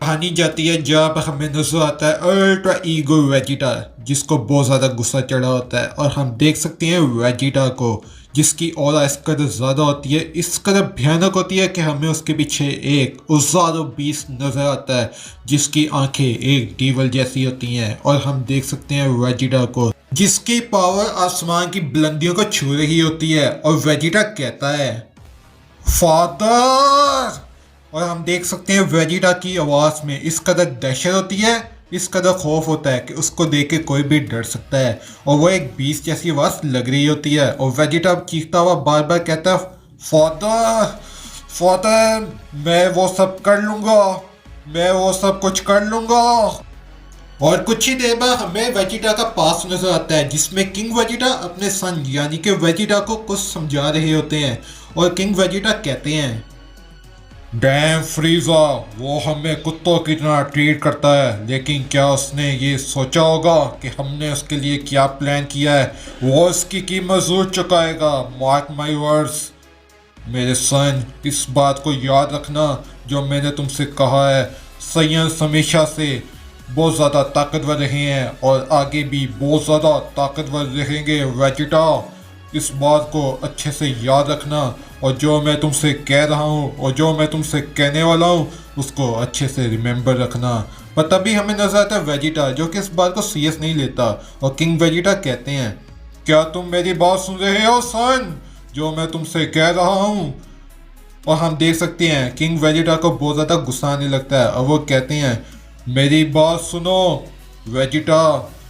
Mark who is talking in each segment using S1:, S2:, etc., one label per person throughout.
S1: कहानी जाती है जहाँ पर हमें नजर आता है अल्ट्रा ईगो वेजिटा, जिसको बहुत ज़्यादा गुस्सा चढ़ा होता है। और हम देख सकते हैं वेजिटा को, जिसकी ऑरा इस कदर ज़्यादा होती है, इस कदर भयानक होती है कि हमें उसके पीछे एक उज़ारो बीस्ट नज़र आता है, जिसकी आंखें एक डीवल जैसी होती हैं। और हम देख सकते हैं वेजिटा को, जिसकी पावर आसमान की बुलंदियों को छू रही होती है। और वेजिटा कहता है, फादर। और हम देख सकते हैं वेजिटा की आवाज़ में इस कदर दहशत होती है, इस कदर खौफ होता है कि उसको देख के कोई भी डर सकता है। और वो एक बीस्ट जैसी आवाज़ लग रही होती है। और वेजिटा चीखता हुआ बार बार कहता है, फादर, फादर, मैं वो सब कर लूँगा, मैं वो सब कुछ कर लूँगा। और कुछ ही देर बाद हमें वेजिटा का पास नजर आता है, जिसमें किंग वेजिटा अपने सन यानी कि वेजिटा को कुछ समझा रहे होते हैं। और किंग वेजिटा कहते हैं, डैम फ्रीजा, वो हमें कुत्तों की तरह ट्रीट करता है, लेकिन क्या उसने ये सोचा होगा कि हमने उसके लिए क्या प्लान किया है? वो इसकी कीमत जरूर चुकाएगा, मार्क माई वर्ड्स। मेरे सन, इस बात को याद रखना जो मैंने तुमसे कहा है। सैयंस हमेशा से बहुत ज़्यादा ताकतवर रहे हैं और आगे भी बहुत ज़्यादा ताकतवर रहेंगे वेजिटा। इस बात को अच्छे से याद रखना, और जो मैं तुमसे कह रहा हूँ और जो मैं तुमसे कहने वाला हूँ उसको अच्छे से रिमेंबर रखना। पर तभी हमें नजर आता है वेजिटा, जो कि इस बात को सीरियस नहीं लेता। और किंग वेजिटा कहते हैं, क्या तुम मेरी बात सुन रहे हो सन, जो मैं तुमसे कह रहा हूँ? और हम देख सकते हैं किंग वेजिटा को बहुत ज़्यादा गुस्सा आने लगता है और वो कहते हैं, मेरी बात सुनो वेजिटा,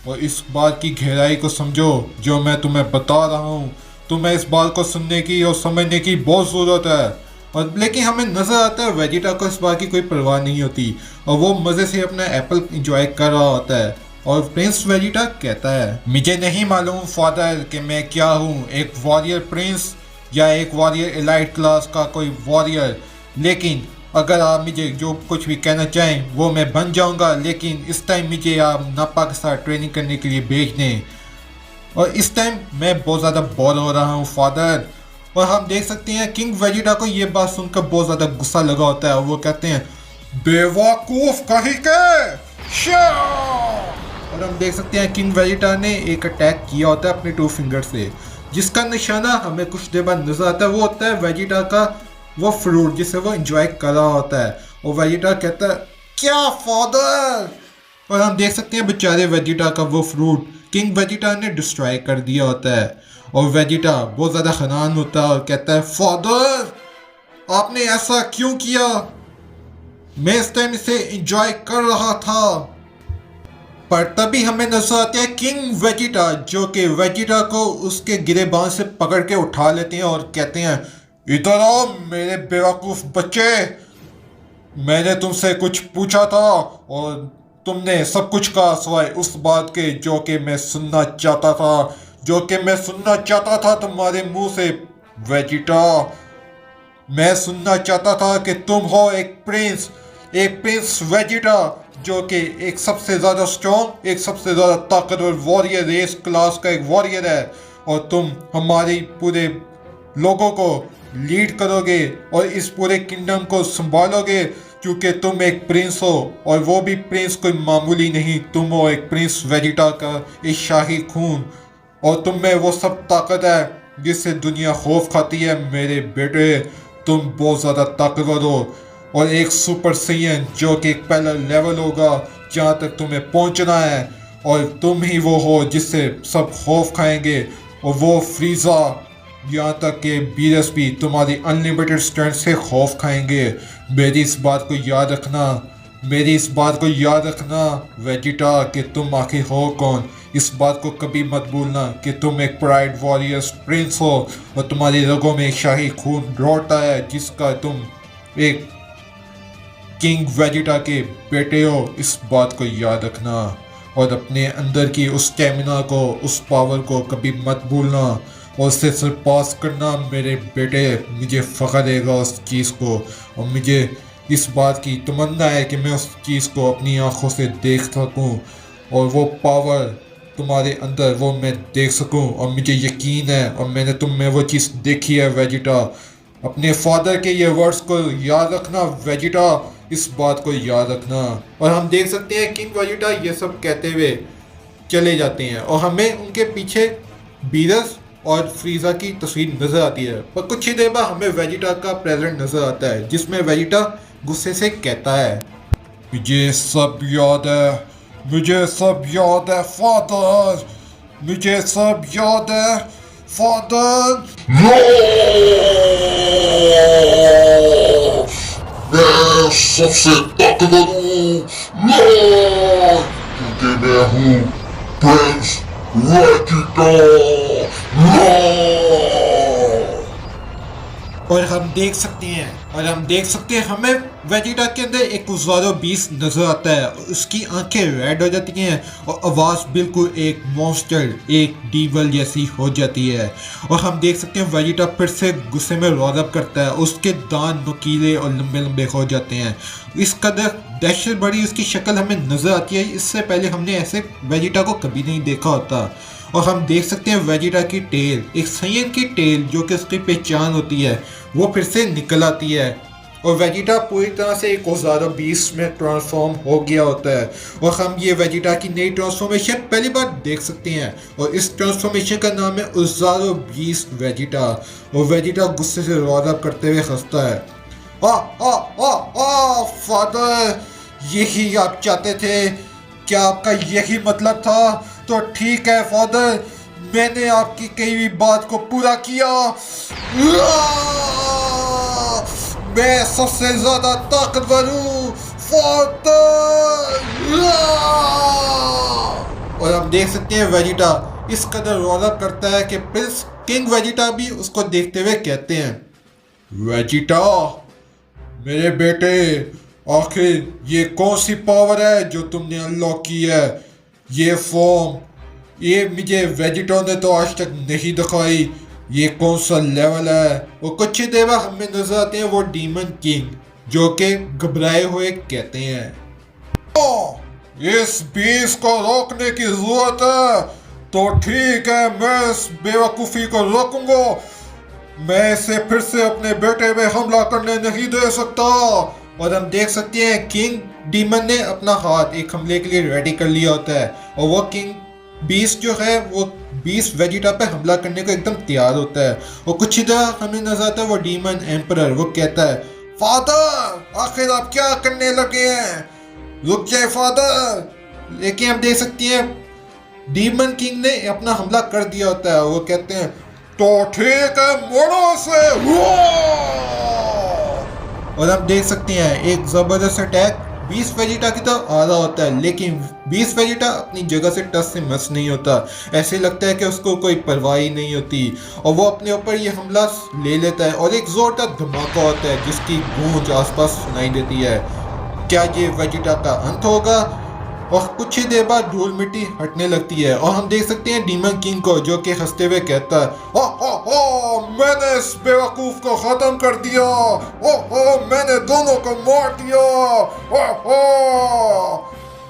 S1: और इस बात की गहराई को समझो जो मैं तुम्हें बता रहा हूँ। तुम्हें इस बात को सुनने की और समझने की बहुत ज़रूरत है। और लेकिन हमें नज़र आता है वेजिटा को इस बात की कोई परवाह नहीं होती, और वो मज़े से अपना एप्पल इंजॉय कर रहा होता है। और प्रिंस वेजिटा कहता है, मुझे नहीं मालूम फादर कि मैं क्या हूँ, एक वॉरियर प्रिंस या एक वॉरियर एलाइट क्लास का कोई वॉरियर, लेकिन अगर आप मुझे जो कुछ भी कहना चाहें वो मैं बन जाऊंगा। लेकिन इस टाइम मुझे आप नापा के साथ ट्रेनिंग करने के लिए भेज दें, और इस टाइम मैं बहुत ज़्यादा बोर हो रहा हूँ फादर। और हम देख सकते हैं किंग वेजिटा को ये बात सुनकर बहुत ज़्यादा गुस्सा लगा होता है और वो कहते हैं, बेवकूफ़ कहीं के। और हम देख सकते हैं किंग वेजिटा ने एक अटैक किया होता है अपने टू फिंगर से, जिसका निशाना हमें कुछ देर बाद नजर आता है। वो होता है वेजिटा का वो फ्रूट जिसे वो एंजॉय कर रहा होता है। और वेजिटा कहता है, क्या फादर? और हम देख सकते हैं बेचारे वेजिटा का वो फ्रूट किंग वेजिटा ने डिस्ट्रॉय कर दिया होता है। और वेजिटा बहुत ज़्यादा हैरान होता है और कहता है, फादर, आपने ऐसा क्यों किया? मैं इस टाइम इसे एंजॉय कर रहा था। पर तभी हमें नजर आते हैं किंग वेजिटा, जो कि वेजिटा को उसके गिरेबान से पकड़ के उठा लेते हैं और कहते हैं, इधर आओ मेरे बेवकूफ़ बच्चे, मैंने तुमसे कुछ पूछा था और तुमने सब कुछ कहा सिवाय उस बात के जो कि मैं सुनना चाहता था, जो कि मैं सुनना चाहता था तुम्हारे मुंह से वेजिटा। मैं सुनना चाहता था कि तुम हो एक प्रिंस वेजिटा, जो कि एक सबसे ज़्यादा स्ट्रॉन्ग, एक सबसे ज़्यादा ताकतवर वॉरियर रेस क्लास का एक वॉरियर है, और तुम हमारी पूरे लोगों को लीड करोगे और इस पूरे किंगडम को संभालोगे, क्योंकि तुम एक प्रिंस हो। और वो भी प्रिंस कोई मामूली नहीं, तुम हो एक प्रिंस वेजिटा का एक शाही खून, और तुम में वो सब ताकत है जिससे दुनिया खौफ खाती है। मेरे बेटे, तुम बहुत ज़्यादा ताकतवर हो, और एक सुपर सैयन जो कि एक पहला लेवल होगा जहाँ तक तुम्हें पहुँचना है, और तुम ही वो हो जिससे सब खौफ खाएंगे। और वो फ्रीज़ा, यहाँ तक कि बीरस भी तुम्हारी अनलिमिटेड स्ट्रेंथ से खौफ खाएंगे। मेरी इस बात को याद रखना, मेरी इस बात को याद रखना वेजिटा, कि तुम आखिर हो कौन। इस बात को कभी मत भूलना कि तुम एक प्राइड वॉरियर्स प्रिंस हो, और तुम्हारी रगों में शाही खून दौड़ता है, जिसका तुम एक किंग वेजिटा के बेटे हो। इस बात को याद रखना, और अपने अंदर की उस स्टेमिना को, उस पावर को कभी मत भूलना, और उससे सरपास करना मेरे बेटे। मुझे फ़ख्र रहेगा उस चीज़ को, और मुझे इस बात की तमन्ना है कि मैं उस चीज़ को अपनी आँखों से देख सकूं, और वो पावर तुम्हारे अंदर वो मैं देख सकूं। और मुझे यकीन है, और मैंने तुम में वो चीज़ देखी है वेजिटा। अपने फादर के ये वर्ड्स को याद रखना वेजिटा, इस बात को याद रखना। और हम देख सकते हैं किंग वेजिटा ये सब कहते हुए चले जाते हैं और हमें उनके पीछे बीरस और फ्रीजा की तस्वीर नजर आती है। पर कुछ ही देर बाद हमें वेजिटा का प्रेजेंट नजर आता है जिसमें वेजिटा गुस्से से कहता है, मुझे सब याद है, मुझे सब याद है फादर, मुझे सब याद है फादर।
S2: मैं सबसे ताकतवर हूँ, क्योंकि मैं हूँ प्रिंस वेजिटा।
S1: और हम देख सकते हैं हमें वेजिटा के अंदर एक उजारो बीस्ट नजर आता है। उसकी आंखें रेड हो जाती हैं और आवाज़ बिल्कुल एक मॉन्स्टर, एक डीवल जैसी हो जाती है। और हम देख सकते हैं वेजिटा फिर से गुस्से में रौदब करता है। उसके दांत नुकीले और लंबे लंबे हो जाते हैं। इस कदर दहशत बड़ी उसकी शक्ल हमें नजर आती है। इससे पहले हमने ऐसे वेजिटा को कभी नहीं देखा होता। और हम देख सकते हैं वेजिटा की टेल, एक सैयद की टेल जो कि उसकी पहचान होती है, वो फिर से निकल आती है और वेजिटा पूरी तरह से एक ओजारो बीस्ट में ट्रांसफॉर्म हो गया होता है। और हम ये वेजिटा की नई ट्रांसफॉर्मेशन पहली बार देख सकते हैं और इस ट्रांसफॉर्मेशन का नाम है ओजारो बीस्ट वेजिटा। और वेजिटा गुस्से से रौदब करते हुए हंसता है, आ आ आ आ फादर, यही आप चाहते थे? क्या आपका यही मतलब था? तो ठीक है फादर, मैंने आपकी कही हुई बात को पूरा किया। मैं सबसे ज्यादा ताकतवर हूँ फादर। और हम देख सकते हैं वेजिटा इस कदर रौनक करता है कि प्रिंस किंग वेजिटा भी उसको देखते हुए कहते हैं, वेजिटा मेरे बेटे, आखिर ये कौन सी पावर है जो तुमने अनलॉक की है? ये फॉर्म, ये मुझे वेजिटा ने तो आज तक नहीं दिखाई। ये कौन सा लेवल है? और कुछ ही देर बाद हमें नजर आते हैं वो डीमन किंग जो कि घबराए हुए कहते हैं, इस बीस को रोकने की जरूरत है। तो ठीक है, मैं इस बेवकूफ़ी को रोकूंगा। मैं इसे फिर से अपने बेटे पे हमला करने नहीं दे सकता। और हम देख सकते हैं किंग डीमन ने अपना हाथ एक हमले के लिए रेडी कर लिया होता है और वो किंग बीस्ट जो है वो बीस्ट वेजिटा पे हमला करने को एकदम तैयार होता है। और कुछ ही देर हमें नजर आता है वो डीमन एम्परर, वो कहता है, फादर आखिर आप क्या करने लगे हैं? रुक जाए फादर। लेकिन हम देख सकते हैं डीमन किंग ने अपना हमला कर दिया होता है। वो कहते हैं, तो ठीक है, मोड़ो से। और हम देख सकते हैं एक जबरदस्त अटैक बीस्ट वेजिटा की तरफ आ रहा होता है, लेकिन बीस्ट वेजिटा अपनी जगह से टस से मस नहीं होता। ऐसे लगता है कि उसको कोई परवाह ही नहीं होती और वो अपने ऊपर ये हमला ले लेता है और एक जोरदार धमाका होता है जिसकी गूंज आसपास सुनाई देती है। क्या ये वेजिटा का अंत होगा? और कुछ ही देर बाद धूल मिट्टी हटने लगती है और हम देख सकते हैं डीमन किंग को जो कि हंसते हुए कहता है, मैंने इस बेवकूफ को खत्म कर दिया। मैंने दोनों को मार दिया।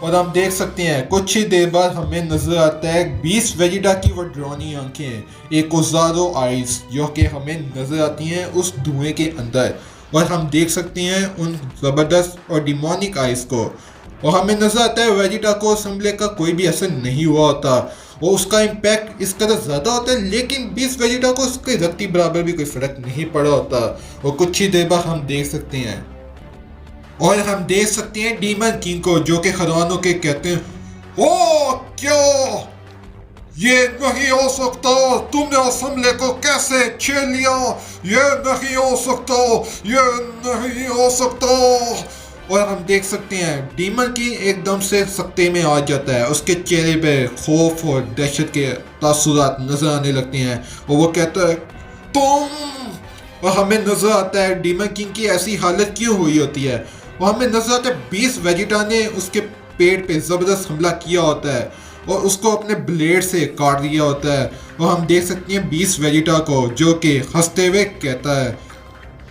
S1: और हम देख सकते हैं कुछ ही देर बाद हमें नजर आता है बीस्ट वेजिटा की वो ड्रोनी आंखें, एक ओजारो आइज जो कि हमें नजर आती हैं उस धुएं के अंदर। और हम देख सकते हैं उन जबरदस्त और डिमोनिक आइज को। और हमें नजर आता है वेजिटा को उस हमले का कोई भी असर नहीं हुआ होता और उसका इम्पैक्ट इस कदर ज़्यादा होता है, लेकिन बीस्ट वेजिटा को उसके रत्ती बराबर भी कोई फर्क नहीं पड़ा होता। और कुछ ही देर बाद हम देख सकते हैं डीमन किंग को जो कि खरवानों के कहते हैं, ओ क्या ये नहीं हो सकता? तुमने उस हमले को कैसे छेड़ लिया? ये नहीं हो सकता, ये नहीं हो सकता। और हम देख सकते हैं डीमन की एकदम से सख्ते में आ जाता है, उसके चेहरे पे खौफ और दहशत के तासुरात नजर आने लगते हैं और वो कहता है, तुम। और हमें नजर आता है डीमन किंग की ऐसी हालत क्यों हुई होती है। और हमें नजर आता है बीस्ट वेजिटा ने उसके पेट पे जबरदस्त हमला किया होता है और उसको अपने ब्लेड से काट दिया होता है। और हम देख सकते हैं बीस्ट वेजिटा को जो कि हंसते हुए कहता है,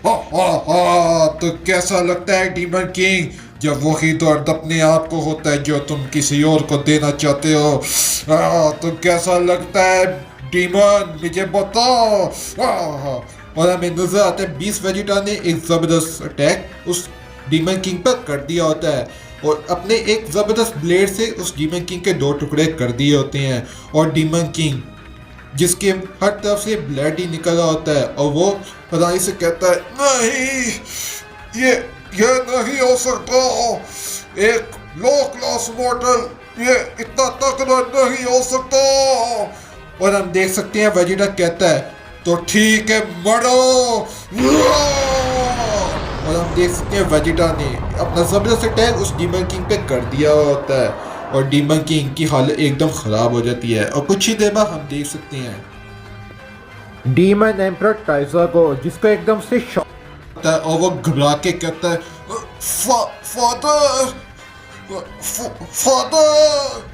S1: तो कैसा लगता है डीमन किंग जब वही दर्द अपने आप को होता है जो तुम किसी और को देना चाहते हो? तो कैसा लगता है डीमन, मुझे बताओ। और हमें नजर आता है बीस्ट वेजिटा ने एक जबरदस्त अटैक उस डीमन किंग पर कर दिया होता है और अपने एक ज़बरदस्त ब्लेड से उस डीमन किंग के 2 टुकड़े कर दिए होते हैं। और डीमन किंग जिसके हर तरफ से ब्लड ही निकल रहा होता है और वो फदाई से कहता है, नहीं, ये नहीं हो सकता, एक लो क्लास मॉडल ये इतना तगड़ा नहीं हो सकता। और हम देख सकते हैं वेजिटा कहता है, तो ठीक है मरो। और हम देख सकते हैं वेजिटा ने अपना जबरदस्त अटैक उस डीमन किंग पे कर दिया होता है और डीमन किंग की हालत एकदम खराब हो जाती है। और कुछ ही देर बाद हम देख सकते हैं डीमन एम्परर टाइजा को, जिसको एकदम से शॉक होता है और वो घबरा के कहता है, फादर फादर।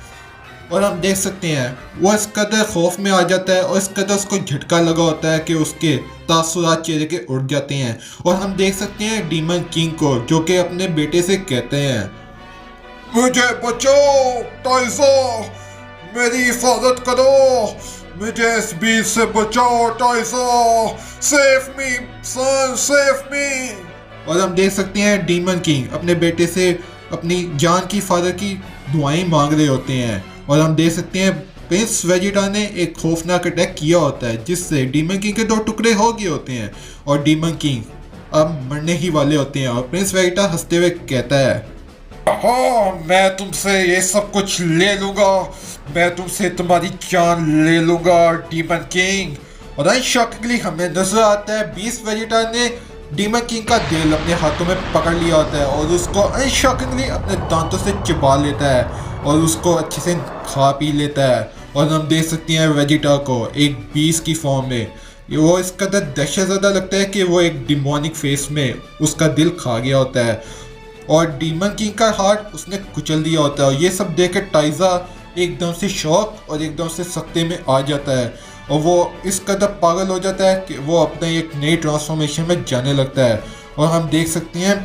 S1: और हम देख सकते हैं वो इस कदर खौफ में आ जाता है और इस कदर उसको झटका लगा होता है कि उसके तासुरात चेहरे के उड़ जाते हैं। और हम देख सकते हैं डीमन किंग को, जो कि अपने बेटे से कहते हैं, मुझे बचाओ टाइजा, मेरी हिफाजत करो, मुझे इस बीच से बचाओ टाइजा, सेव मी सन, सेव मी। और हम देख सकते हैं डीमन किंग अपने बेटे से अपनी जान की हिफाजत की दुआएं मांग रहे होते हैं। और हम देख सकते हैं प्रिंस वेजिटा ने एक खौफनाक अटैक किया होता है जिससे डीमन किंग के 2 टुकड़े हो गए होते हैं और डीमन किंग अब मरने ही वाले होते हैं। और प्रिंस वेजिटा हंसते हुए कहता है, हाँ, मैं तुमसे ये सब कुछ ले लूंगा, मैं तुमसे तुम्हारी जान ले लूंगा डीमन किंग। और अनशॉकिंगली हमें नजर आता है बीस्ट वेजिटा ने डीमन किंग का दिल अपने हाथों में पकड़ लिया होता है और उसको अनशॉकिंगली अपने दांतों से चिपा लेता है और उसको अच्छे से खा पी लेता है। और हम देख सकते हैं वेजिटा को एक बीस्ट की फॉर्म में, वो इस कदर दहशत ज़दा लगता है कि वो एक डिमोनिक फेस में उसका दिल खा गया होता है और डीमन किंग का हार्ट उसने कुचल दिया होता है। और ये सब देख कर टाइजा एकदम से शॉक और एकदम से सख्ते में आ जाता है और वो इस कदर पागल हो जाता है कि वो अपने एक नई ट्रांसफॉर्मेशन में जाने लगता है। और हम देख सकते हैं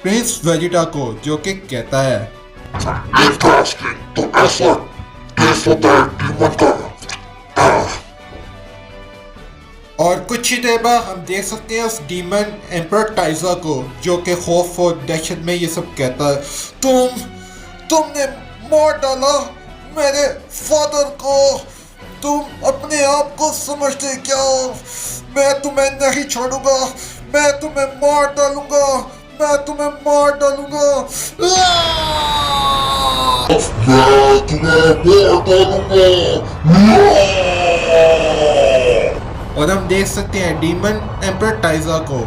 S1: प्रिंस वेजिटा को, जो कि कहता है,
S2: Give asking to effort, give for that demon.
S1: और कुछ ही देर बाद हम देख सकते हैं उस डीमन एम्परर टाइजा को, जो कि खौफ और दहशत में ये सब कहता है, तुमने मार डाला मेरे फादर को, तुम अपने आप को समझते क्या? मैं तुम्हें नहीं छोड़ूंगा, मैं तुम्हें मार डालूंगा, मैं तुम्हें मार डालूंगा।
S2: मैं तुम्हें मार डालूंगा।
S1: और हम देख सकते हैं डीमन एम्परर टाइजा को,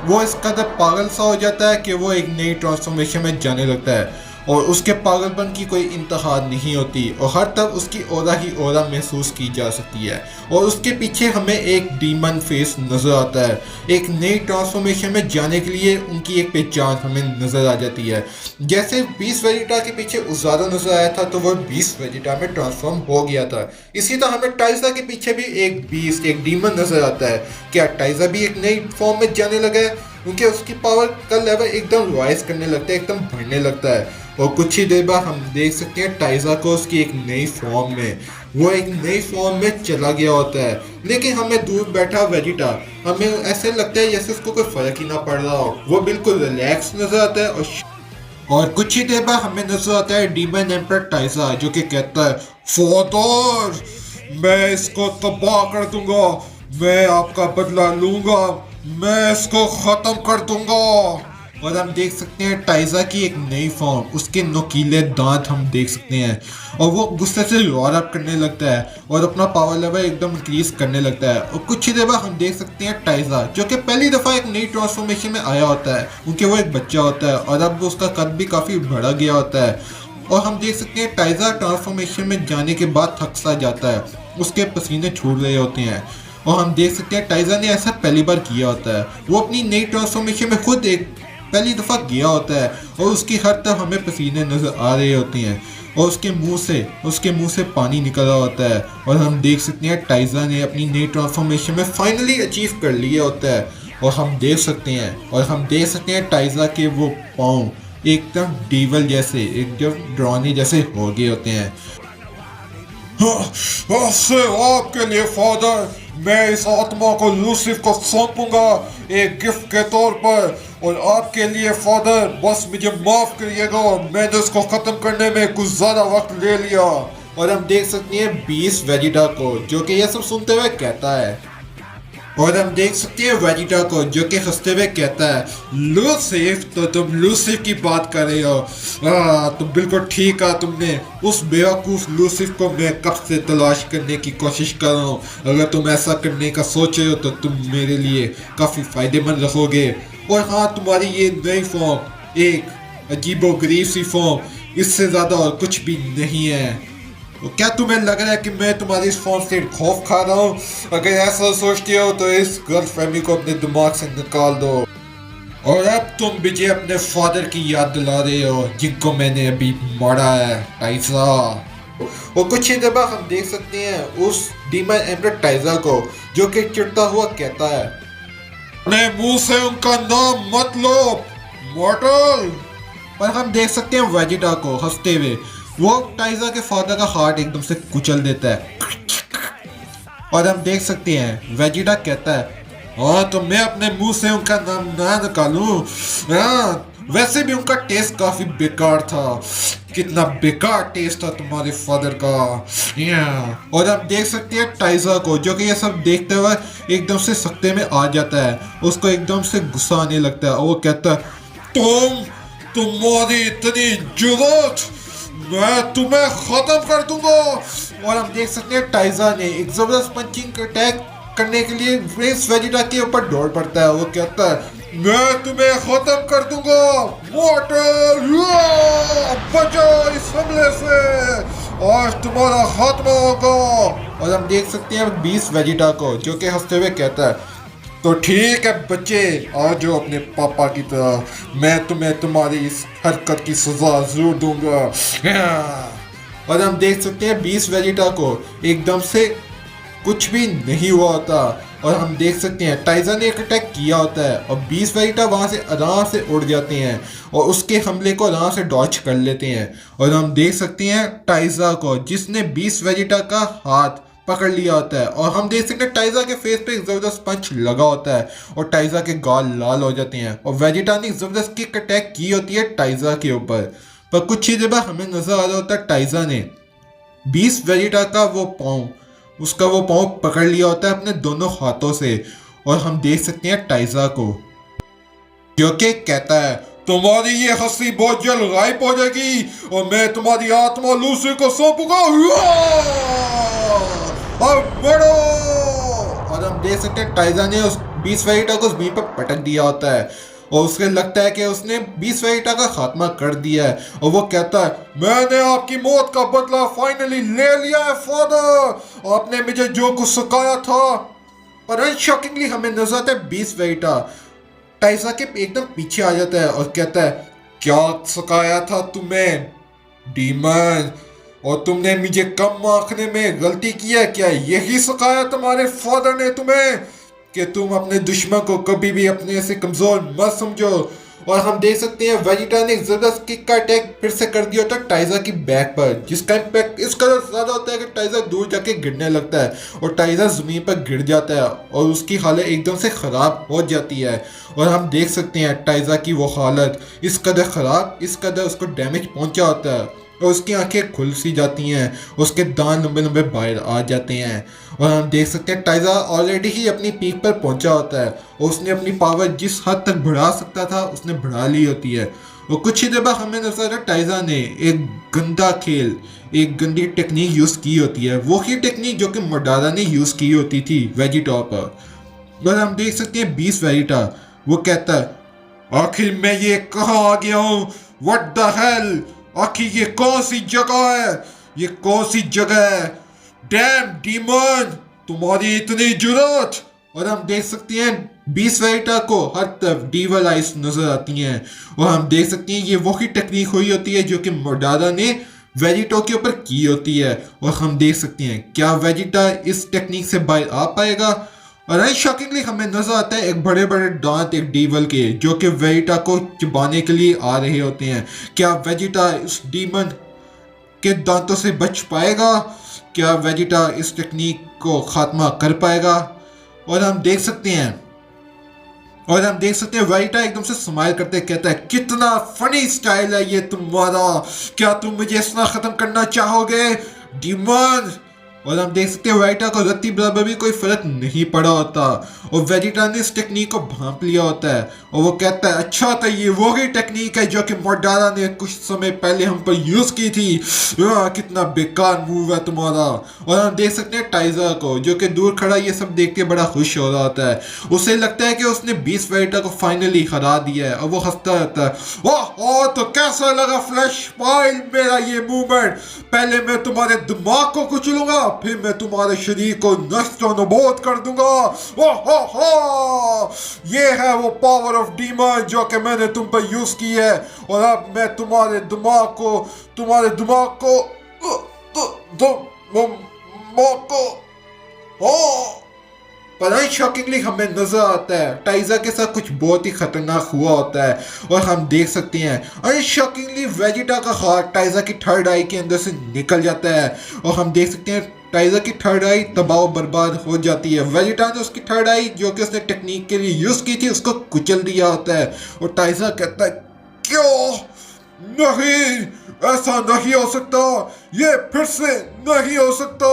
S1: वो इस कदर पागल सा हो जाता है कि वो एक नई ट्रांसफॉर्मेशन में जाने लगता है और उसके पागलपन की कोई इंतहा नहीं होती और हर तरफ उसकी ओरा ही ओरा महसूस की जा सकती है। और उसके पीछे हमें एक डीमन फेस नज़र आता है। एक नई ट्रांसफॉर्मेशन में जाने के लिए उनकी एक पहचान हमें नज़र आ जाती है। जैसे बीस्ट वेजिटा के पीछे उजारा नज़र आया था तो वह बीस्ट वेजिटा में ट्रांसफॉर्म हो गया था, इसी तरह हमें टाइजा के पीछे भी एक बीस्ट, एक डीमन नज़र आता है। क्या टाइजा भी एक नई फॉर्म में जाने लगा है? क्योंकि उसकी पावर का लेवल एकदम राइज करने लगता है, एकदम बढ़ने लगता है। और कुछ ही देर बाद हम देख सकते हैं टाइजा को उसकी एक नई फॉर्म में, वो एक नई फॉर्म में चला गया होता है। लेकिन हमें दूर बैठा वेजिटा, हमें ऐसे लगता है जैसे उसको कोई फर्क ही ना पड़ रहा हो, वो बिल्कुल रिलैक्स नजर आता है। और कुछ ही देर बाद हमें नजर आता है डीमन एम्परर टाइजा, जो कि कहता है, फादर, मैं इसको तबाह कर दूंगा, मैं आपका बदला लूंगा, मैं इसको खत्म कर दूंगा। और हम देख सकते हैं टाइजा की एक नई फॉर्म, उसके नुकीले दांत हम देख सकते हैं और वो गुस्से से रोर अप करने लगता है और अपना पावर लेवल एकदम इंक्रीज करने लगता है। और कुछ ही देर बाद हम देख सकते हैं टाइजा, जो कि पहली दफ़ा एक नई ट्रांसफॉर्मेशन में आया होता है, क्योंकि वो एक बच्चा होता है और अब उसका कद भी काफ़ी बढ़ा गया होता है। और हम देख सकते हैं टाइजा ट्रांसफॉर्मेशन में जाने के बाद थक सा जाता है, उसके पसीने छूट रहे होते हैं। और हम देख सकते हैं टाइजा ने ऐसा पहली बार किया होता है, वो अपनी नई ट्रांसफॉर्मेशन में खुद एक पहली दफ़ा गया होता है और उसकी हर तरफ हमें पसीने नज़र आ रहे होते हैं और उसके मुंह से पानी निकल रहा होता है। और हम देख सकते हैं टाइजा ने अपनी नई ट्रांसफॉर्मेशन में फाइनली अचीव कर लिया होता है। और हम देख सकते हैं टाइजा के वो पाँव एकदम डीवल जैसे, एकदम ड्रॉनी जैसे हो गए होते हैं।
S2: आपके लिए फादर,
S1: मैं इस आत्मा को लूसिफ को सौंपूंगा एक गिफ्ट के तौर पर, और आपके लिए फादर बस मुझे माफ करिएगा, मैंने उसको खत्म करने में कुछ ज्यादा वक्त ले लिया। और हम देख सकते हैं बीस वेजिटा को जो कि यह सब सुनते हुए कहता है, और हम देख सकते हैं वेजिटा को जो कि हंसते हुए कहता है, लूसिफ, तो तुम लूसिफ की बात कर रहे हो। तो बिल्कुल ठीक कहा तुमने, उस बेवकूफ़ लूसिफ को मैं कब से तलाश करने की कोशिश कर रहा हूँ। अगर तुम ऐसा करने का सोच रहे हो तो तुम मेरे लिए काफ़ी फ़ायदेमंद रहोगे। और हाँ, तुम्हारी ये नई फॉर्म, एक अजीबोगरीब सी फॉर्म, इससे ज़्यादा और कुछ भी नहीं है। तो क्या तुम्हें लग रहा है कि मैं तुम्हारी इस फॉर्म से खौफ खा रहा हूँ? अगर ऐसा सोचती हो तो इस गलतफहमी को अपने दिमाग से निकाल दो। और अब तुम मुझे अपने फादर की याद दिला रहे हो जिनको मैंने अभी मारा है, टाइजा। और कुछ ही देर बाद हम देख सकते हैं उस डीमन एम्परर टाइजा को जो कि चिढ़ता हुआ कहता है, अपने मुंह से उनका नाम मत लो मॉर्टल। पर हम देख सकते हैं वेजिटा को हंसते हुए, वो टाइजा के फादर का हार्ट एकदम से कुचल देता है। और हम देख सकते हैं वेजिटा कहता है, हाँ तो मैं अपने मुंह से उनका नाम ना निकालूं। हाँ, वैसे भी उनका टेस्ट काफी बेकार था। कितना बेकार टेस्ट था तुम्हारे फादर का। और हम देख सकते हैं टाइजा को जो कि ये सब देखते हुए एकदम से सख्ते में आ जाता है, उसको एकदम से गुस्सा आने लगता है और वो कहता है, तुम्हारी इतनी जुर्रत, मैं तुम्हें खत्म कर दूंगा। और हम देख सकते हैं टाइजा ने एक जबरदस्त पंचिंग अटैक करने के लिए प्रिंस वेजिटा के ऊपर दौड़ पड़ता है। वो कहता है, मैं तुम्हें खत्म कर दूंगा मॉर्टल, बचाओ इस हमले से, आज तुम्हारा खात्मा होगा। और हम देख सकते हैं 20 वेजिटा को जो कि हंसते हुए कहता है, तो ठीक है बच्चे, आ जाओ अपने पापा की तरह, मैं तुम्हें तुम्हारी इस हरकत की सजा जरूर दूंगा। और हम देख सकते हैं 20 वेजिटा को एकदम से कुछ भी नहीं हुआ होता, और हम देख सकते हैं टाइजा ने एक अटैक किया होता है और 20 वेजिटा वहाँ से आराम से उड़ जाते हैं और उसके हमले को आराम से डॉच कर लेते हैं। और हम देख सकते हैं टाइजा को जिसने 20 वेजिटा का हाथ पकड़ लिया होता है, और हम देख सकते हैं टाइजा के फेस पे एक जबरदस्त पंच लगा होता है और टाइजा के गाल लाल हो जाते हैं, और वेजिटा ने जबरदस्त किक अटैक की होती है टाइजा के ऊपर। पर कुछ ही देर बाद हमें नजर आ रहा होता है टाइजा ने 20 वेजिटा का वो पाँव पकड़ लिया होता है अपने दोनों हाथों से, और हम देख सकते हैं टाइजा को जो कि कहता है, तुम्हारी ये हंसी बहुत जल्द गायब हो जाएगी और मैं तुम्हारी आत्मा लूसी को सौंपूंगा। अब बढ़ो। और हम देख सकते हैं टाइजा ने उस 20 वेजिटा को जमीन पर पटक दिया होता है और उसके लगता है कि उसने 20 वेजिटा का खात्मा कर दिया है, और वो कहता है, मैंने आपकी मौत का बदला फाइनली ले लिया है फादर, आपने मुझे जो कुछ सिखाया था। पर अनशॉकिंगली हमें नजर आता है 20 वेजिटा टाइजा के एकदम पीछे आ जाता है और कहता है, क्या सिखाया था तुम्हें डीमन, और तुमने मुझे कम आंकने में गलती की है क्या? यही सिखाया तुम्हारे फादर ने तुम्हें कि तुम अपने दुश्मन को कभी भी अपने से कमजोर मत समझो। और हम देख सकते हैं वेजिटा ने एक जबरदस्त किक का अटैक फिर से कर दिया होता है टाइजा की बैक पर, जिसका इम्पैक्ट इस कदर ज्यादा होता है कि टाइजा दूर जाके गिरने लगता है और टाइजा जमीन पर गिर जाता है और उसकी हालत एकदम से ख़राब हो जाती है। और हम देख सकते हैं टाइजा की वो हालत इस कदर ख़राब, इस कदर उसको डैमेज पहुंचा होता है और उसकी आंखें खुल सी जाती हैं, उसके दांत लंबे लंबे बाहर आ जाते हैं। और हम देख सकते हैं टाइजा ऑलरेडी ही अपनी पीक पर पहुंचा होता है और उसने अपनी पावर जिस हद तक बढ़ा सकता था उसने बढ़ा ली होती है। और कुछ ही देर बाद हमें नजर आता है टाइजा ने एक गंदा खेल, एक गंदी टेक्निक यूज़ की होती है, वो ही टेक्निक जो कि मोडारा ने यूज़ की होती थी वेजिटा पर। और हम देख सकते हैं 20 वेजिटा, वो कहता है, आखिर मैं ये कहाँ आ गया हूँ, व्हाट द हेल, आखिर ये कौन सी जगह है, ये कौन सी जगह है, डैम डीमन, तुम्हारी इतनी जुर्रत। और हम देख सकते हैं 20 वेजिटा को हर तरफ डीवल आइस नजर आती हैं और हम देख सकते हैं ये वही टेक्निक हुई होती है जो कि मोडारा ने वेजिटा के ऊपर की होती है। और हम देख सकते हैं क्या वेजिटा इस टेक्निक से बाहर आ पाएगा। और शॉकिंगली हमें नजर आता है एक बड़े बड़े दांत एक डीवल के जो कि वेजिटा को चबाने के लिए आ रहे होते हैं। क्या वेजिटा इस डीमन के दांतों से बच पाएगा? क्या वेजिटा इस टेक्निक को खात्मा कर पाएगा? और हम देख सकते हैं वेजिटा एकदम से स्माइल करते कहता है, कितना फनी स्टाइल है ये तुम्हारा, क्या तुम मुझे इस तरह खत्म करना चाहोगे डीमन? और हम देख सकते हैं वेजिटा को रत्ती बराबर भी कोई फर्क नहीं पड़ा होता और वेजिटा ने इस टेक्निक को भांप लिया होता है और वो कहता है, अच्छा तो ये वही टेक्निक है जो कि मोडारा ने कुछ समय पहले हम पर यूज की थी। कितना बेकार मूव है तुम्हारा। और हम देख सकते हैं टाइजा को जो कि दूर खड़ा ये सब देख के बड़ा खुश हो रहा होता है। उसे लगता है कि उसने 20 वेजिटा को फाइनली हरा दिया है और वो हंसता रहता है, ओह तो कैसा लगा फ्लैश पॉइंट मेरा ये मूवमेंट? पहले मैं तुम्हारे दिमाग को कुचलूंगा, फिर मैं तुम्हारे शरीर को नष्ट और नबूद कर दूंगा। ये है वो पावर ऑफ डीमन जो कि मैंने तुम पर यूज की है और अब मैं तुम्हारे दिमाग को पर शॉकिंगली हमें नजर आता है टाइजा के साथ कुछ बहुत ही खतरनाक हुआ होता है और हम देख सकते हैं अनशॉकिंगली वेजिटा का हाथ टाइजा की थर्ड आई के अंदर से निकल जाता है और हम देख सकते हैं टाइजा की थर्ड आई तबाह बर्बाद हो जाती है। वेजिटा ने उसकी थर्ड आई जो कि उसने टेक्निक के लिए यूज की थी उसको कुचल दिया होता है और टाइजा कहता है, क्यों नहीं, ऐसा नहीं हो सकता, ये फिर से नहीं हो सकता,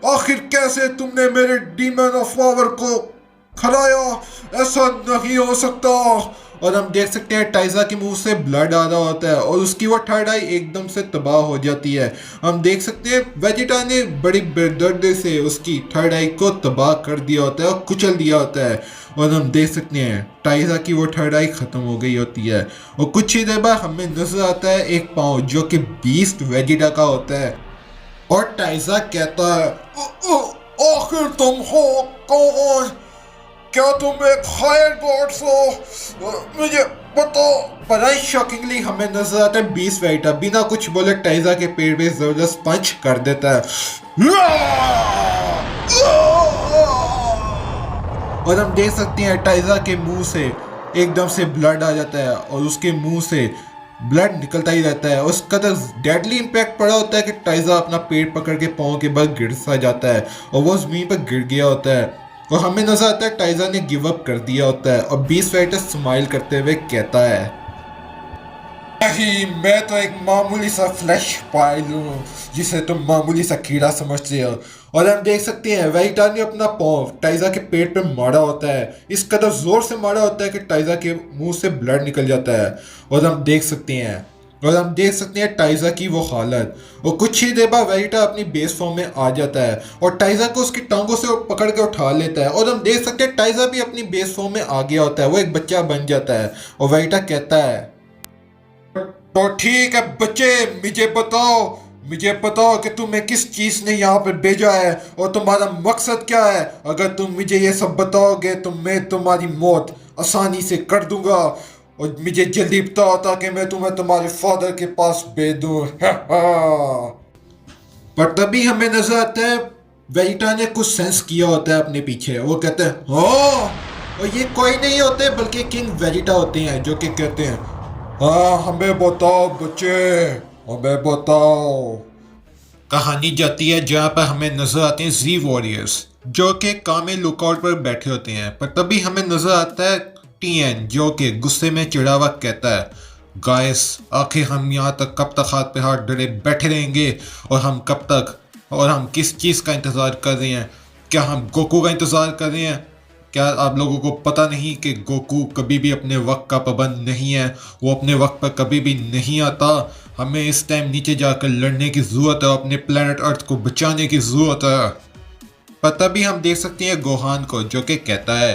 S1: आखिर कैसे तुमने मेरे डीमन ऑफ पावर को खराया, ऐसा नहीं हो सकता। और हम देख सकते हैं टाइजा के मुंह से ब्लड आ रहा होता है और उसकी वो थर्ड आई एकदम से तबाह हो जाती है। हम देख सकते हैं वेजिटा ने बड़ी बेदर्दी से उसकी थर्ड आई को तबाह कर दिया होता है और कुचल दिया होता है और हम देख सकते हैं टाइजा की वो थर्ड आई खत्म हो गई होती है और कुछ ही देर बाद हमें नजर आता है एक पाँव जो कि बीस्ट वेजिटा का होता है और टाइजा कहता है, आखिर तुम हो कौन? क्या तुम एक हायर गॉड्स हो? मुझे बताओ। पर शॉकिंगली हमें नजर आता है बीस्ट वेजिटा बिना कुछ बोले टाइजा के पेड़ पे जबरदस्त पंच कर देता है और हम देख सकते हैं टाइजा के मुंह से एकदम से ब्लड आ जाता है और उसके मुंह से ब्लड निकलता ही रहता है। उस कदर डेडली इम्पैक्ट पड़ा होता है कि टाइजा अपना पेट पकड़ के पाँव के बल गिर सा जाता है और वो जमीन पर गिर गया होता है और हमें नजर आता है टाइजा ने गिव अप कर दिया होता है और बीस्ट वेजिटा स्माइल करते हुए कहता है, नहीं, मैं तो एक मामूली सा फ्लैश पाइल हूँ जिसे तुम मामूली सा कीड़ा समझते हो। और हम देख सकते हैं वेजिटा ने अपना पाँव टाइजा के पेट पे मारा होता है, इस कदर जोर से मारा होता है कि टाइजा के मुंह से ब्लड निकल जाता है और हम देख सकते हैं टाइजा की वो हालत। और कुछ ही देर बाद वेजिटा अपनी बेस फॉर्म में आ जाता है और टाइजा को उसकी टांगों से पकड़ के उठा लेता है और हम देख सकते हैं टाइजा भी अपनी बेस फॉर्म में आ गया होता है, वो एक बच्चा बन जाता है और वेजिटा कहता है, तो ठीक है बच्चे, मुझे बताओ कि तुम्हें किस चीज ने यहाँ पर भेजा है और तुम्हारा मकसद क्या है। अगर तुम मुझे ये सब बताओगे तो मैं तुम्हारी मौत आसानी से कर दूंगा और मुझे जल्दी बताओ ताकि मैं तुम्हें तुम्हारे फादर के पास भेज दूं। पर तभी हमें नजर आता है वेजिटा ने कुछ सेंस किया होता है अपने पीछे। वो कहते हैं, हाँ, और ये कोई नहीं होते बल्कि किंग वेजिटा होते हैं जो कि कहते हैं, हाँ हमें बताओ बच्चे, हमें बताओ। कहानी जाती है जहाँ पर हमें नजर आते हैं जी वॉरियर्स जो कि कामे लुकआउट पर बैठे होते हैं। पर तभी हमें नजर आता है टीएन जो कि गुस्से में चिढ़ा हुआ कहता है, गाइस आखिर हम यहाँ तक कब तक हाथ पे हाथ डरे बैठे रहेंगे और हम किस चीज़ का इंतज़ार कर रहे हैं? क्या हम गोकू का इंतज़ार कर रहे हैं? क्या आप लोगों को पता नहीं कि गोकू कभी भी अपने वक्त का पाबंद नहीं है, वो अपने वक्त पर कभी भी नहीं आता। हमें इस टाइम नीचे जाकर लड़ने की ज़रूरत है, अपने प्लेनेट अर्थ को बचाने की ज़रूरत है। पर तभी हम देख सकते हैं गोहान को जो कि कहता है,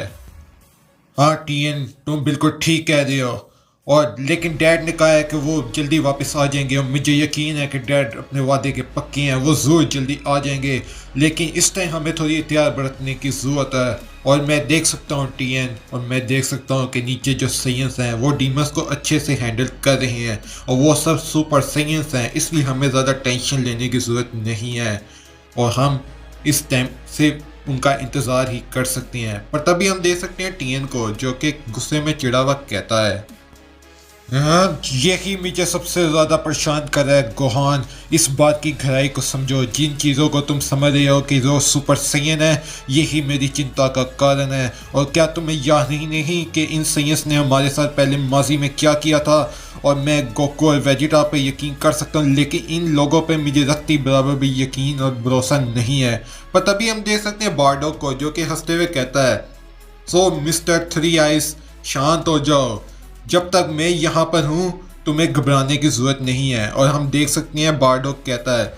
S1: हाँ टीएन तुम बिल्कुल ठीक कह रहे हो, और लेकिन डैड ने कहा है कि वो जल्दी वापस आ जाएंगे और मुझे यकीन है कि डैड अपने वादे के पक्के हैं, वो ज़रूर जल्दी आ जाएंगे। लेकिन इस टाइम हमें थोड़ी एहतियात बरतने की ज़रूरत है। और मैं देख सकता हूँ टीएन, और मैं देख सकता हूँ कि नीचे जो साइंस हैं वो डीमंस को अच्छे से हैंडल कर रहे हैं और वो सब सुपर साइंस हैं, इसलिए हमें ज़्यादा टेंशन लेने की ज़रूरत नहीं है और हम इस टाइम से उनका इंतज़ार ही कर सकते हैं। पर तभी हम देख सकते हैं टीएन को जो कि गुस्से में चिढ़ा हुआ कहता है, हाँ, यही मुझे सबसे ज़्यादा परेशान कर रहा है गोहान। इस बात की गहराई को समझो। जिन चीज़ों को तुम समझ रहे हो कि जो सुपर सैयन है, यही मेरी चिंता का कारण है। और क्या तुम्हें याद ही नहीं कि इन सैयंस ने हमारे साथ पहले माजी में क्या किया था? और मैं गोकू और वेजिटा पे यकीन कर सकता हूँ, लेकिन इन लोगों पे मुझे रत्ती बराबर भी यकीन और भरोसा नहीं है। पर तभी हम देख सकते हैं बार्डो को, जो कि हंसते हुए कहता है, सो मिस्टर थ्री आइज, शांत हो जाओ। जब तक मैं यहाँ पर हूँ तुम्हें घबराने की ज़रूरत नहीं है। और हम देख सकते हैं बार्डो कहता है,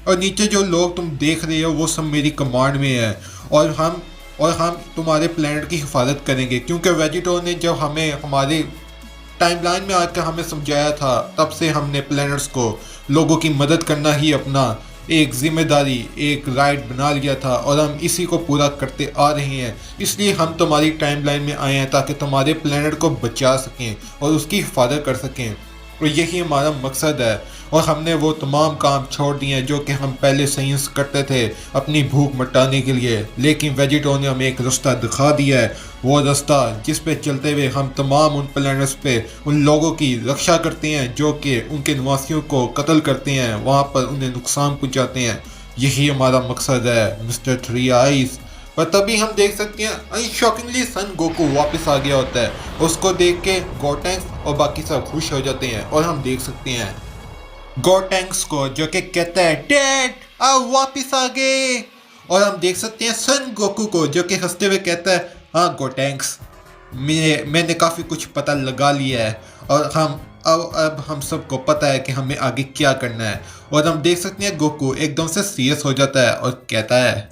S1: और नीचे जो लोग तुम देख रहे हो वो सब मेरी कमांड में है। और हम तुम्हारे प्लेनेट की हिफाजत करेंगे, क्योंकि वेजिटो ने जब हमें हमारे टाइमलाइन में आकर हमें समझाया था, तब से हमने प्लेनेट्स को लोगों की मदद करना ही अपना एक जिम्मेदारी, एक राइट बना लिया था। और हम इसी को पूरा करते आ रहे हैं। इसलिए हम तुम्हारी टाइमलाइन में आए हैं ताकि तुम्हारे प्लेनेट को बचा सकें और उसकी हिफाजत कर सकें। और यही हमारा मकसद है। और हमने वो तमाम काम छोड़ दिए हैं जो कि हम पहले साइंस करते थे अपनी भूख मिटाने के लिए। लेकिन वेजिटो ने हमें एक रास्ता दिखा दिया है, वो रास्ता जिस पे चलते हुए हम तमाम उन प्लैनेट्स पे उन लोगों की रक्षा करते हैं जो कि उनके निवासियों को कत्ल करते हैं, वहाँ पर उन्हें नुकसान पहुँचाते हैं। यही हमारा मकसद है मिस्टर थ्री आइज। पर तभी हम देख सकते हैं अनशॉकिंगली सन गोकू वापस आ गया होता है। उसको देख के गोटेंक्स और बाकी सब खुश हो जाते हैं। और हम देख सकते हैं गोटेंक्स को जो कि कहता है, डैड आप वापस आ गए। और हम देख सकते हैं सन गोकू को जो कि हंसते हुए कहता है, हाँ गोटेंक्स, मैंने काफ़ी कुछ पता लगा लिया है। और अब हम सबको पता है कि हमें आगे क्या करना है। और हम देख सकते हैं गोकू एकदम से सीरियस हो जाता है और कहता है,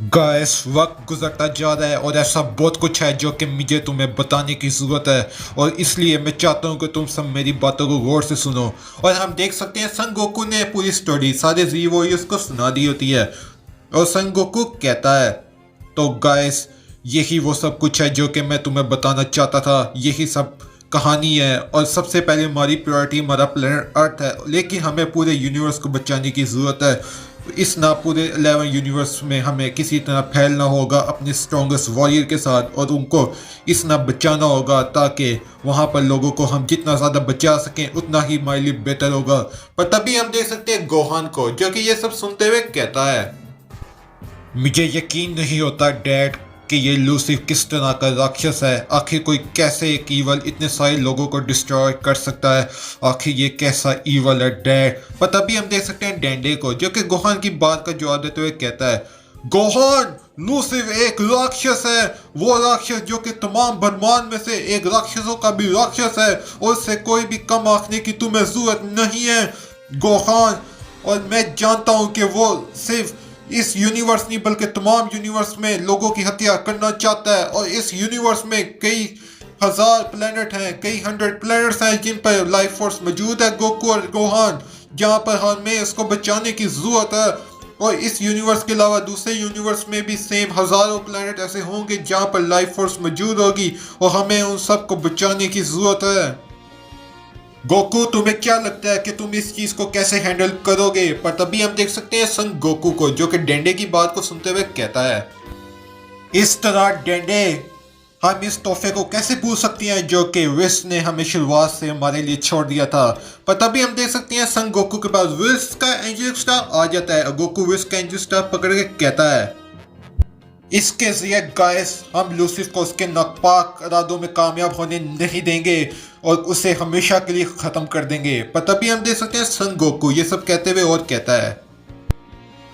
S1: गाइस वक्त गुजरता जा रहा है और ऐसा बहुत कुछ है जो कि मुझे तुम्हें बताने की ज़रूरत है। और इसलिए मैं चाहता हूँ कि तुम सब मेरी बातों को गौर से सुनो। और हम देख सकते हैं सन गोकू ने पूरी स्टोरी सारे जी वॉरियर्स को सुना दी होती है। और सन गोकू कहता है, तो गाइस यही वो सब कुछ है जो कि मैं तुम्हें बताना चाहता था। यही सब कहानी है। और सबसे पहले हमारी प्रायोरिटी हमारा प्लेनेट अर्थ है, लेकिन हमें पूरे यूनिवर्स को बचाने की ज़रूरत है। इस ना पूरे 11 यूनिवर्स में हमें किसी तरह फैलना होगा अपने स्ट्रॉन्गेस्ट वॉरियर के साथ, और उनको इस ना बचाना होगा ताकि वहाँ पर लोगों को हम जितना ज़्यादा बचा सकें उतना ही हमारे लिए बेहतर होगा। पर तभी हम देख सकते हैं गोहान को जो कि ये सब सुनते हुए कहता है, मुझे यकीन नहीं होता डैड कि ये लूसीफ किस तरह का राक्षस है। आखिर कोई कैसे एक ईवल इतने सारे लोगों को डिस्ट्रॉय कर सकता है? आखिर ये कैसा ईवल है डैड? पर तभी हम देख सकते हैं डेंडे को जो कि गोहान की बात का जवाब देते हुए कहता है, गोहान लूसीफ एक राक्षस है, वो राक्षस जो कि तमाम ब्रह्मांड में से एक राक्षसों का भी राक्षस है, और उससे कोई भी कम आंकने की तुम्हें जरूरत नहीं है गोहान। और मैं जानता हूँ कि वो सिर्फ इस यूनिवर्स नहीं बल्कि तमाम यूनिवर्स में लोगों की हत्या करना चाहता है। और इस यूनिवर्स में कई हजार प्लेनेट हैं, कई 100 प्लेनेट्स हैं जिन पर लाइफ फोर्स मौजूद है गोकू और गोहान, जहाँ पर हमें इसको बचाने की जरूरत है। और इस यूनिवर्स के अलावा दूसरे यूनिवर्स में भी सेम हजारों प्लेनेट ऐसे होंगे जहाँ पर लाइफ फोर्स मौजूद होगी, और हमें उन सब को बचाने की जरूरत है। गोकू तुम्हें क्या लगता है कि तुम इस चीज को कैसे हैंडल करोगे? पर तभी हम देख सकते हैं सन गोकू को जो कि डेंडे की बात को सुनते हुए कहता है, इस तरह डेंडे हम इस तोहफे को कैसे भूल सकते हैं जो कि विस ने हमें शुरुआत से हमारे लिए छोड़ दिया था। पर तभी हम देख सकते हैं सन गोकू के पास विस का एंजल स्टार आ जाता है। गोकू विस का एंजल स्टार पकड़ के कहता है, इसके जरिए गाइस हम लूसीफ को उसके नापाक इरादों में कामयाब होने नहीं देंगे और उसे हमेशा के लिए ख़त्म कर देंगे। पर तभी हम देख सकते हैं सन गोकू ये सब कहते हुए और कहता है,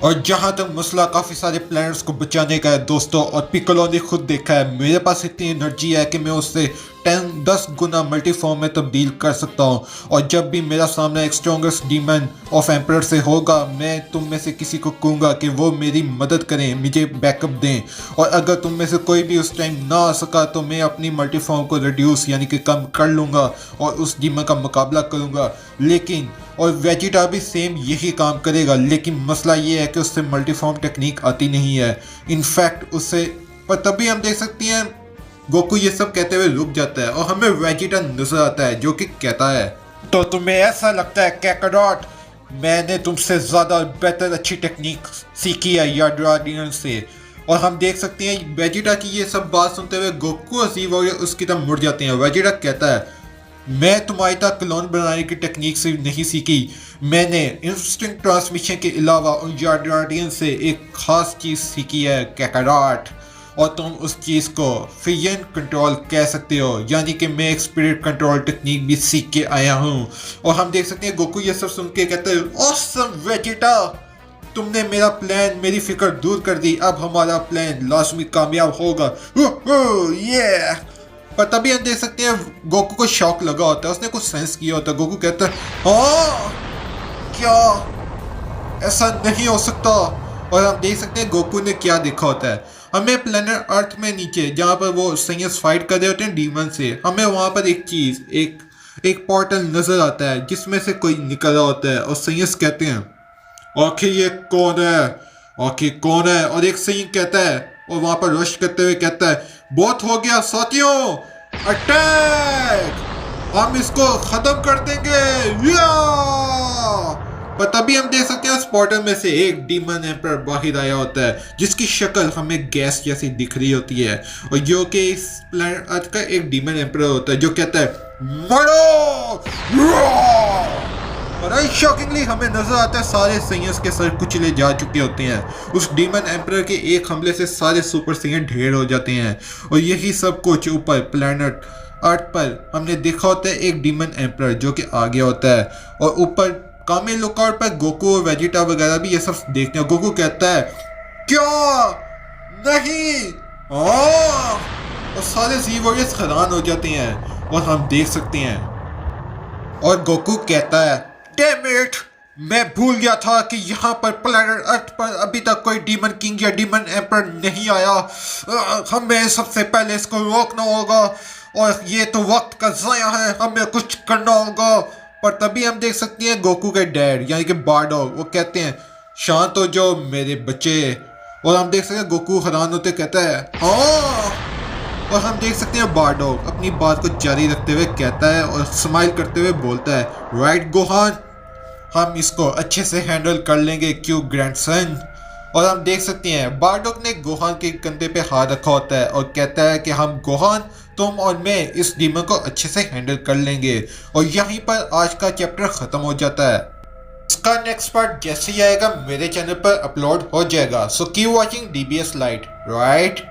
S1: और जहाँ तक मसला काफ़ी सारे प्लैनेट्स को बचाने का है दोस्तों, और पिकोलो ने खुद देखा है मेरे पास इतनी एनर्जी है कि मैं उससे 10 गुना मल्टीफॉर्म में तब्दील कर सकता हूँ। और जब भी मेरा सामना एक स्ट्रॉन्गेस्ट डीमन ऑफ एम्परर से होगा, मैं तुम में से किसी को कहूँगा कि वो मेरी मदद करें, मुझे बैकअप दें। और अगर तुम में से कोई भी उस टाइम ना आ सका तो मैं अपनी मल्टीफॉर्म को रिड्यूस यानी कि कम कर लूँगा और उस डीमन का मुकाबला करूँगा। लेकिन और वेजिटा भी सेम यही काम करेगा, लेकिन मसला ये है कि उससे मल्टीफॉर्म टेक्निक आती नहीं है इनफैक्ट उससे। पर तभी हम देख सकते हैं गोकू ये सब कहते हुए रुक जाता है और हमें वेजिटा नजर आता है जो कि कहता है, तो तुम्हें ऐसा लगता है कैकाडॉट मैंने तुमसे ज़्यादा बेहतर अच्छी टेक्निक सीखी है यार्डियन से। और हम देख सकते हैं वेजिटा की ये सब बात सुनते हुए गोकू और जी वॉरियर उसकी तरफ मुड़ जाते हैं। वेजिटा कहता है, मैं तुम्हारी तरह क्लोन बनाने की टेक्निक से नहीं सीखी। मैंने इंस्टिंक्ट ट्रांसमिशन के अलावा उन यार्डियन से एक खास चीज़ सीखी है, कैकाराट। और तुम उस चीज़ को फिजन कंट्रोल कह सकते हो, यानी कि मैं एक स्पिरिट कंट्रोल टेक्निक भी सीख के आया हूँ। और हम देख सकते हैं गोकू ये सब सुन के कहते हैं, ऑसम वेजिटा, तुमने मेरा प्लान, मेरी फिक्र दूर कर दी। अब हमारा प्लान लाजमी कामयाब होगा। ये पर तभी हम देख सकते हैं गोकू को शॉक लगा होता है, उसने कुछ सेंस किया होता है। गोकू कहता है, हाँ क्या, ऐसा नहीं हो सकता। और हम देख सकते हैं गोकू ने क्या देखा होता है। हमें प्लेनेट अर्थ में नीचे जहाँ पर वो सैयस फाइट कर रहे होते हैं डीमन से, हमें वहाँ पर एक चीज़, एक पोर्टल नजर आता है जिसमें से कोई निकल रहा होता है। और सैयस कहते हैं, आखिर ये कौन है, आखिर कौन है। और एक सही कहता है और वहां पर रश करते हुए कहता है, बहुत हो गया साथियों, अटैक, हम इसको खत्म कर देंगे। या पर तभी हम देख सकते हैं उस पोर्टल में से एक डीमन एम्पर बाहर आया होता है जिसकी शक्ल हमें गैस जैसी दिख रही होती है, और जो कि इस प्लेनेट अर्थ का एक डीमन एम्पर होता है जो कहता है, मरो। और शॉकिंगली हमें नजर आता है सारे सैयस के सर कुचले जा चुके होते हैं। उस डीमन एम्पर के एक हमले से सारे सुपर सैयन ढेर हो जाते हैं। और यही सब कुछ ऊपर प्लेनेट अर्थ पर हमने देखा होता है एक डीमन एम्पर जो कि आ गया होता है। और ऊपर कामे लुकआउट पर गोकू और वेजिटा वगैरह भी ये सब देखते हैं। गोकू कहता है, क्या नहीं, और सारे जी वॉरियर्स हैरान हो जाते हैं। और हम देख सकते हैं और गोकू कहता है, डैम इट, मैं भूल गया था कि यहाँ पर प्लेनेट अर्थ पर अभी तक कोई डीमन किंग या डीमन एम्पर नहीं आया। हमें सबसे पहले इसको रोकना होगा, और ये तो वक्त का ज़ाया है, हमें कुछ करना होगा। पर तभी हम देख सकते हैं गोकू के डैड यानी कि बारडॉग, वो कहते हैं, शांत हो जाओ मेरे बच्चे। और हम देख सकते हैं गोकू हैरान होते कहता है, हाँ। और हम देख सकते हैं बारडॉग अपनी बात को जारी रखते हुए कहता है और स्माइल करते हुए बोलता है, राइट गोहान, हम इसको अच्छे से हैंडल कर लेंगे क्यों ग्रैंडसन। और हम देख सकते हैं बारडॉग ने गोहान के कंधे पे हाथ रखा होता है और कहता है कि हम गोहान, तुम और मैं इस डीमन को अच्छे से हैंडल कर लेंगे। और यहीं पर आज का चैप्टर खत्म हो जाता है। इसका नेक्स्ट पार्ट जैसे ही आएगा मेरे चैनल पर अपलोड हो जाएगा। So keep watching DBS light, right.